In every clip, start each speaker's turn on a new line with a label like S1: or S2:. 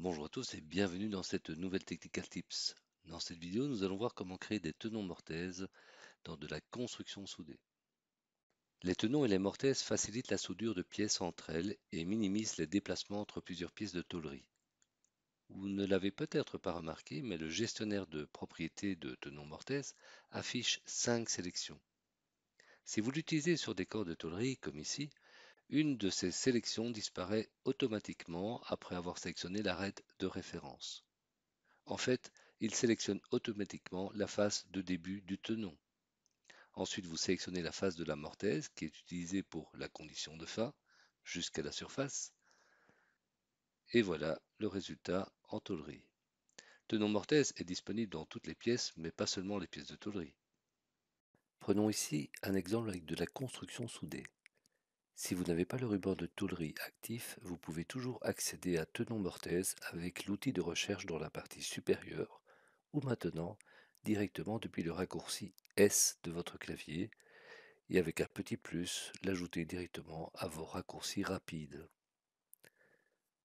S1: Bonjour à tous et bienvenue dans cette nouvelle Technical Tips. Dans cette vidéo, nous allons voir comment créer des tenons mortaises dans de la construction soudée. Les tenons et les mortaises facilitent la soudure de pièces entre elles et minimisent les déplacements entre plusieurs pièces de tôlerie. Vous ne l'avez peut-être pas remarqué, mais le gestionnaire de propriétés de tenons mortaises affiche 5 sélections. Si vous l'utilisez sur des corps de tôlerie, comme ici, une de ces sélections disparaît automatiquement après avoir sélectionné l'arête de référence. En fait, il sélectionne automatiquement la face de début du tenon. Ensuite, vous sélectionnez la face de la mortaise qui est utilisée pour la condition de fin jusqu'à la surface. Et voilà le résultat en tôlerie. Tenon mortaise est disponible dans toutes les pièces, mais pas seulement les pièces de tôlerie. Prenons ici un exemple avec de la construction soudée. Si vous n'avez pas le ruban de tôlerie actif, vous pouvez toujours accéder à Tenon mortaise avec l'outil de recherche dans la partie supérieure ou maintenant directement depuis le raccourci S de votre clavier et avec un petit plus l'ajouter directement à vos raccourcis rapides.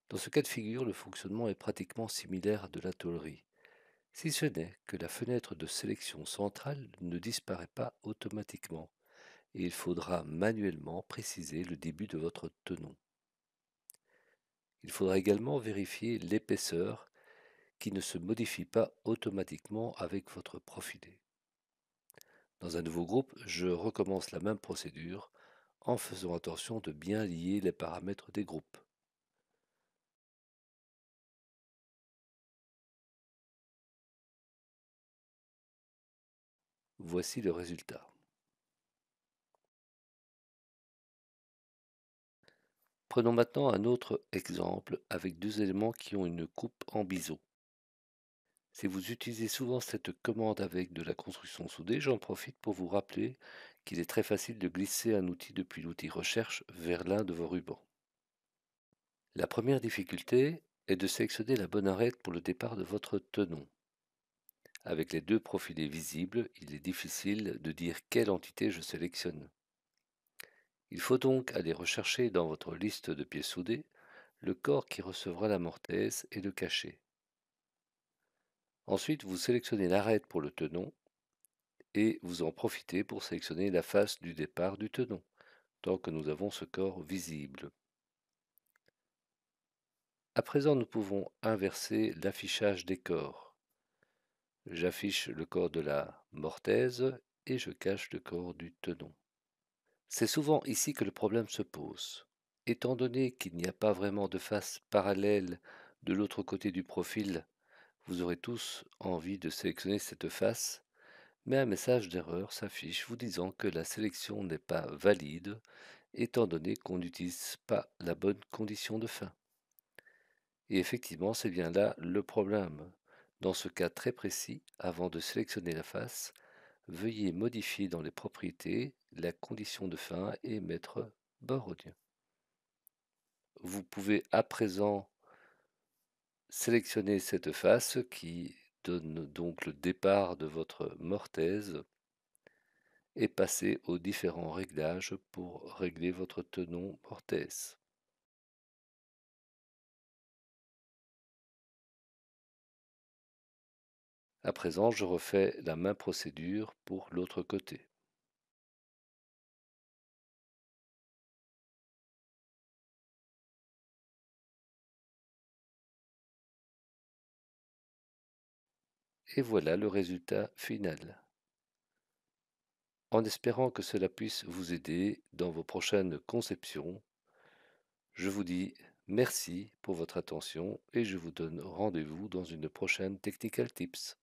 S1: Dans ce cas de figure, le fonctionnement est pratiquement similaire à de la tôlerie, si ce n'est que la fenêtre de sélection centrale ne disparaît pas automatiquement et il faudra manuellement préciser le début de votre tenon. Il faudra également vérifier l'épaisseur qui ne se modifie pas automatiquement avec votre profilé. Dans un nouveau groupe, je recommence la même procédure en faisant attention de bien lier les paramètres des groupes. Voici le résultat. Prenons maintenant un autre exemple avec deux éléments qui ont une coupe en biseau. Si vous utilisez souvent cette commande avec de la construction soudée, j'en profite pour vous rappeler qu'il est très facile de glisser un outil depuis l'outil Recherche vers l'un de vos rubans. La première difficulté est de sélectionner la bonne arête pour le départ de votre tenon. Avec les deux profilés visibles, il est difficile de dire quelle entité je sélectionne. Il faut donc aller rechercher dans votre liste de pièces soudées le corps qui recevra la mortaise et le cacher. Ensuite, vous sélectionnez l'arête pour le tenon et vous en profitez pour sélectionner la face du départ du tenon, tant que nous avons ce corps visible. À présent, nous pouvons inverser l'affichage des corps. J'affiche le corps de la mortaise et je cache le corps du tenon. C'est souvent ici que le problème se pose. Étant donné qu'il n'y a pas vraiment de face parallèle de l'autre côté du profil, vous aurez tous envie de sélectionner cette face, mais un message d'erreur s'affiche vous disant que la sélection n'est pas valide, étant donné qu'on n'utilise pas la bonne condition de fin. Et effectivement, c'est bien là le problème. Dans ce cas très précis, avant de sélectionner la face, veuillez modifier dans les propriétés la condition de fin et mettre Borgne. Vous pouvez à présent sélectionner cette face qui donne donc le départ de votre mortaise et passer aux différents réglages pour régler votre tenon mortaise. À présent, je refais la même procédure pour l'autre côté. Et voilà le résultat final. En espérant que cela puisse vous aider dans vos prochaines conceptions, je vous dis merci pour votre attention et je vous donne rendez-vous dans une prochaine Technical Tips.